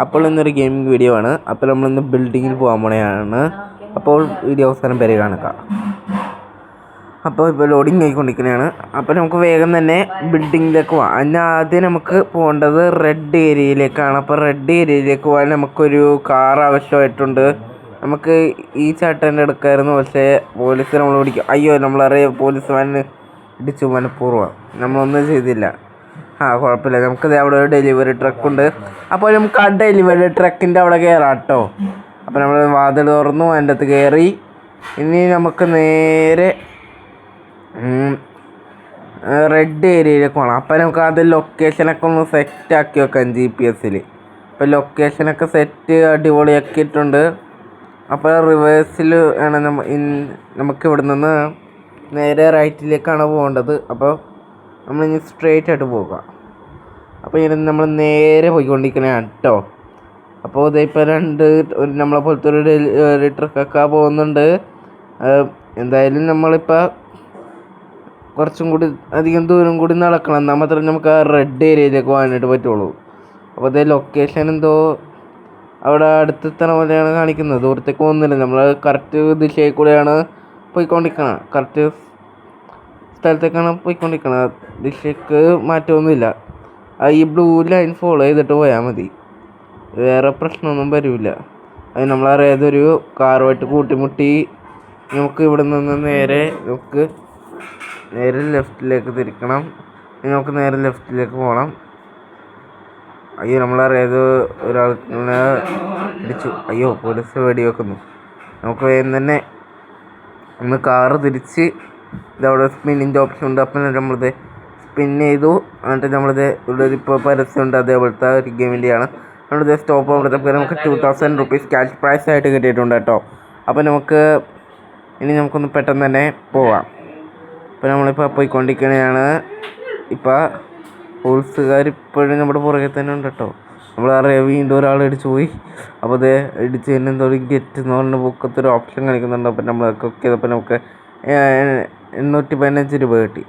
അപ്പോൾ ഇന്നൊരു gaming video ആണ്. അപ്പോൾ നമ്മളിന്ന് ബിൽഡിങ്ങിൽ പോകാൻ പോണെയാണ്. അപ്പോൾ വീഡിയോ അവസാനം വരെ കാണുക. അപ്പോൾ ഇപ്പോൾ ലോഡിങ് ആയിക്കൊണ്ടിരിക്കുന്നതാണ്. അപ്പോൾ നമുക്ക് വേഗം തന്നെ ബിൽഡിങ്ങിലേക്ക് പോകാം. അതിന് ആദ്യം നമുക്ക് പോകേണ്ടത് റെഡ് ഏരിയയിലേക്കാണ്. അപ്പോൾ റെഡ് ഏരിയയിലേക്ക് പോകാൻ നമുക്കൊരു കാർ ആവശ്യമായിട്ടുണ്ട്. നമുക്ക് ഈ ചേട്ടൻ്റെ എടുക്കായിരുന്നു, പക്ഷേ പോലീസ് നമ്മൾ പിടിക്കും. അയ്യോ, നമ്മളറിയാം പോലീസ് വാനിന് ഇടിച്ചു മനഃപൂർവ്വം. നമ്മളൊന്നും ചെയ്തില്ല. കുഴപ്പമില്ല. നമുക്കത് അവിടെ ഒരു ഡെലിവറി ട്രക്കുണ്ട്. അപ്പോൾ നമുക്ക് ആ ഡെലിവറി ട്രക്കിൻ്റെ അവിടെ കയറാം കേട്ടോ. അപ്പോൾ നമ്മൾ വാതിൽ തുറന്നു, അതിൻ്റെ അകത്ത് കയറി. ഇനി നമുക്ക് നേരെ റെഡ് ഏരിയയിലേക്ക് പോകണം. അപ്പോൾ നമുക്ക് അത് ലൊക്കേഷനൊക്കെ ഒന്ന് സെറ്റാക്കി വെക്കാം GPS-ൽ. അപ്പോൾ ലൊക്കേഷനൊക്കെ സെറ്റ് അടിപൊളിയാക്കിയിട്ടുണ്ട്. അപ്പോൾ റിവേഴ്സിൽ ആണ് നമുക്ക് ഇവിടെ നിന്ന് നേരെ റൈറ്റിലേക്കാണ് പോകേണ്ടത്. അപ്പോൾ നമ്മളിനി സ്ട്രെയിറ്റ് ആയിട്ട് പോകുക. അപ്പോൾ ഇങ്ങനെ നമ്മൾ നേരെ പോയിക്കൊണ്ടിരിക്കുന്നതാണ് കേട്ടോ. അപ്പോൾ ഇതിപ്പോൾ നമ്മളെ പോലത്തെ ഒരു ഡെലിവറി ട്രക്കൊക്കെ പോകുന്നുണ്ട്. എന്തായാലും നമ്മളിപ്പോൾ കുറച്ചും കൂടി അധികം ദൂരം കൂടി നടക്കണം, എന്നാൽ മാത്രമേ നമുക്ക് ആ റെഡ് ഏരിയയിലേക്ക് പോകാനായിട്ട് പറ്റുള്ളൂ. അപ്പോൾ അതേ ലൊക്കേഷൻ എന്തോ അവിടെ അടുത്തെത്തണ പോലെയാണ് കാണിക്കുന്നത്. ദൂരത്തേക്ക് പോകുന്നില്ല. നമ്മൾ കറക്റ്റ് ദിശയിൽ കൂടെയാണ് പോയിക്കൊണ്ടിരിക്കണം. കറക്റ്റ് സ്ഥലത്തേക്കാണ് പോയിക്കൊണ്ടിരിക്കുന്നത്. ദിശയ്ക്ക് മാറ്റമൊന്നുമില്ല. ഈ ബ്ലൂ ലൈൻ ഫോളോ ചെയ്തിട്ട് പോയാൽ മതി, വേറെ പ്രശ്നമൊന്നും വരില്ല. അത് നമ്മളറിയാതെ ഒരു കാറുമായിട്ട് കൂട്ടിമുട്ടി നമുക്ക് ഇവിടെ നിന്ന് നേരെ ലെഫ്റ്റിലേക്ക് തിരിക്കണം. നമുക്ക് നേരെ ലെഫ്റ്റിലേക്ക് പോകണം. അയ്യോ, നമ്മളറിയാതെ ഒരാളെ ഇടിച്ചു. അയ്യോ, പോലീസ് വെടി വെക്കുന്നു. നമുക്ക് വേഗം തന്നെ ഒന്ന് കാറ് തിരിച്ച് ഇതവിടെ സ്പിന്നിൻ്റെ ഓപ്ഷൻ ഉണ്ട്. അപ്പം നമ്മളിത് സ്പിൻ ചെയ്തു. എന്നിട്ട് നമ്മളിത് ഇവിടെ ഇപ്പോൾ പരസ്യമുണ്ട്, അതേപോലത്തെ ഒരു ഗെയിമിൻ്റെയാണ്. നമ്മളിത് സ്റ്റോപ്പ് ആകുമ്പോഴത്തേക്ക് നമുക്ക് 2000 rupees ക്യാഷ് പ്രൈസ് ആയിട്ട് കിട്ടിയിട്ടുണ്ട് കേട്ടോ. അപ്പോൾ ഇനി നമുക്കൊന്ന് പെട്ടെന്ന് തന്നെ പോവാം. അപ്പോൾ നമ്മളിപ്പോൾ പോയിക്കൊണ്ടിരിക്കുകയാണ്. ഇപ്പോൾ പോലീസുകാർ ഇപ്പോഴും നമ്മുടെ പുറകെ തന്നെ ഉണ്ട് കേട്ടോ. നമ്മളറിയാം വീണ്ടും ഒരാൾ ഇടിച്ചു പോയി. അപ്പോൾ അത് ഇടിച്ച് തന്നെ എന്തോ ഗെറ്റ് എന്ന് പറഞ്ഞ ബുക്കത്തൊരു ഓപ്ഷൻ കാണിക്കുന്നുണ്ട്. അപ്പോൾ നമ്മൾ ക്ലിക്ക് ചെയ്തപ്പോൾ നമുക്ക് 815 രൂപ കിട്ടി.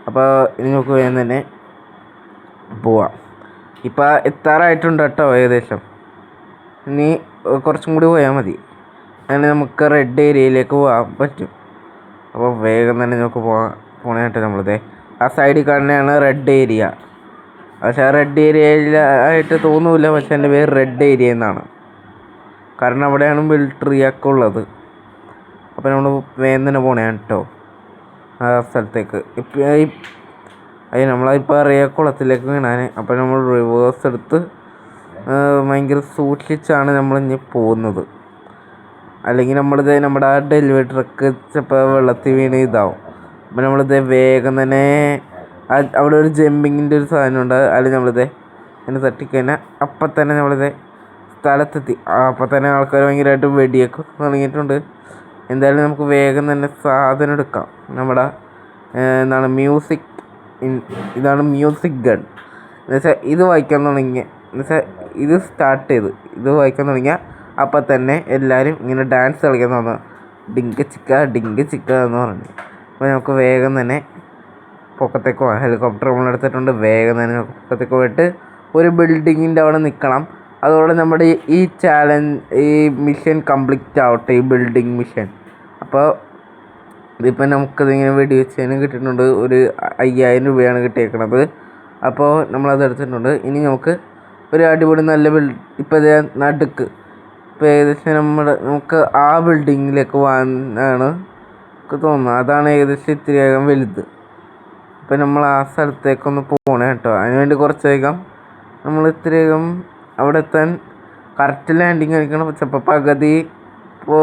അപ്പോൾ ഇനി നമുക്ക് വേഗം തന്നെ പോവാം. ഇപ്പോൾ എത്താറായിട്ടുണ്ട് കേട്ടോ ഏകദേശം. ഇനി കുറച്ചും കൂടി പോയാൽ മതി, അങ്ങനെ നമുക്ക് റെഡ് ഏരിയയിലേക്ക് പോകാൻ പറ്റും. അപ്പോൾ വേഗം തന്നെ നമുക്ക് പോകണേട്ടോ. നമ്മളിത് ആ സൈഡിൽ കാണുന്നതാണ് റെഡ് ഏരിയ. പക്ഷേ ആ റെഡ് ഏരിയയിലായിട്ട് തോന്നില്ല, പക്ഷേ എൻ്റെ പേര് റെഡ് ഏരിയ എന്നാണ്. കാരണം അവിടെയാണ് മിലിറ്ററിയൊക്കെ ഉള്ളത്. അപ്പോൾ നമ്മൾ വേഗം തന്നെ പോകണേണ് കേട്ടോ ആ സ്ഥലത്തേക്ക്. നമ്മളിപ്പോൾ അറിയാം കുളത്തിലേക്ക് വീണാൻ. അപ്പോൾ നമ്മൾ റിവേഴ്സ് എടുത്ത് ഭയങ്കര സൂക്ഷിച്ചാണ് നമ്മളിനി പോകുന്നത്. അല്ലെങ്കിൽ നമ്മുടെ ആ ഡെലിവറി ട്രക്ക് ചിലപ്പോൾ വെള്ളത്തിൽ വീണ് ഇതാവും. അപ്പോൾ നമ്മളിത് വേഗം തന്നെ അവിടെ ഒരു ജമ്പിങ്ങിൻ്റെ ഒരു സാധനമുണ്ട്. അല്ലെങ്കിൽ ഇങ്ങനെ തട്ടിക്കഴിഞ്ഞാൽ അപ്പം തന്നെ നമ്മളിത് സ്ഥലത്തെത്തി. അപ്പം തന്നെ ആൾക്കാർ ഭയങ്കരമായിട്ട് വെടിയൊക്കെ തുടങ്ങിയിട്ടുണ്ട്. എന്തായാലും നമുക്ക് വേഗം തന്നെ സാധനം എടുക്കാം. നമ്മുടെ ഇതാണ് മ്യൂസിക് ഗൺ. എന്നുവെച്ചാൽ ഇത് വായിക്കാൻ ഇത് സ്റ്റാർട്ട് ചെയ്ത് ഇത് വായിക്കാൻ തുടങ്ങിയാൽ അപ്പം തന്നെ എല്ലാവരും ഇങ്ങനെ ഡാൻസ് കളിക്കാൻ തോന്നുന്നു. ഡിങ്ക് ചിക്ക എന്ന് പറഞ്ഞു. അപ്പോൾ നമുക്ക് വേഗം തന്നെ പൊക്കത്തേക്ക് പോകാം. ഹെലികോപ്റ്റർ നമ്മളെടുത്തിട്ടുണ്ട്. വേഗം തന്നെ പൊക്കത്തേക്ക് പോയിട്ട് ഒരു ബിൽഡിങ്ങിൻ്റെ അവിടെ നിൽക്കണം. അതോടെ നമ്മുടെ ഈ മിഷൻ കംപ്ലീറ്റ് ആവട്ടെ, ഈ ബിൽഡിംഗ് മിഷൻ. അപ്പോൾ ഇതിപ്പോൾ നമുക്കതിങ്ങനെ വെടിവെച്ചതിന് കിട്ടിയിട്ടുണ്ട്. ഒരു 5000 രൂപയാണ് കിട്ടിയേക്കണത്. അപ്പോൾ നമ്മളത് എടുത്തിട്ടുണ്ട്. ഇനി നമുക്ക് ഒരു അടിപൊളി നല്ല ഇപ്പോൾ ഇത് നടുക്ക് ഇപ്പോൾ ഏകദേശം നമുക്ക് ആ ബിൽഡിങ്ങിലേക്ക് പോകാനാണ് തോന്നുന്നത്. അതാണ് ഏകദേശം ഇത്തിരിയകം വലുത്. അപ്പോൾ നമ്മൾ ആ സ്ഥലത്തേക്കൊന്ന് പോകണേ കേട്ടോ. അതിനുവേണ്ടി കുറച്ചധികം നമ്മൾ ഇത്തിരിയകം അവിടെ എത്താൻ കറക്റ്റ് ലാൻഡിങ് കഴിക്കണം. ചിലപ്പോൾ പകുതി ഇപ്പോൾ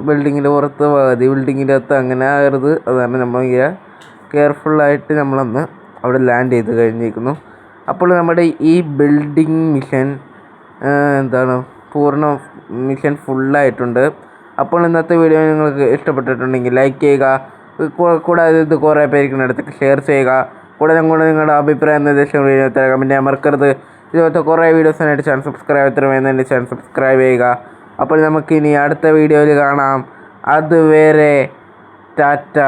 ബിൽഡിങ്ങിൻ്റെ പുറത്ത്, പകുതി ബിൽഡിങ്ങിൻ്റെ അകത്ത്, അങ്ങനെ ആകരുത്. അതാണ് നമ്മൾ കെയർഫുള്ളായിട്ട് നമ്മളൊന്ന് അവിടെ ലാൻഡ് ചെയ്ത് കഴിഞ്ഞിരിക്കുന്നു. അപ്പോൾ നമ്മുടെ ഈ ബിൽഡിംഗ് മിഷൻ പൂർണ്ണ മിഷൻ ഫുള്ളായിട്ടുണ്ട്. അപ്പോൾ ഇന്നത്തെ വീഡിയോ നിങ്ങൾക്ക് ഇഷ്ടപ്പെട്ടിട്ടുണ്ടെങ്കിൽ ലൈക്ക് ചെയ്യുക. കൂടാതെ ഇത് കുറേ പേർക്ക് അടുത്തേക്ക് ഷെയർ ചെയ്യുക. കൂടാതെ നിങ്ങളുടെ അഭിപ്രായം നിർദ്ദേശങ്ങൾ കമൻറ്റ് ചെയ്യാൻ മറക്കരുത്. ഇതുപോലത്തെ കുറേ വീഡിയോസിനായിട്ട് ചാനൽ സബ്സ്ക്രൈബ് ചെയ്യുക. അപ്പോൾ നമുക്കിനി അടുത്ത വീഡിയോയിൽ കാണാം. അതുവരെ ടാറ്റ.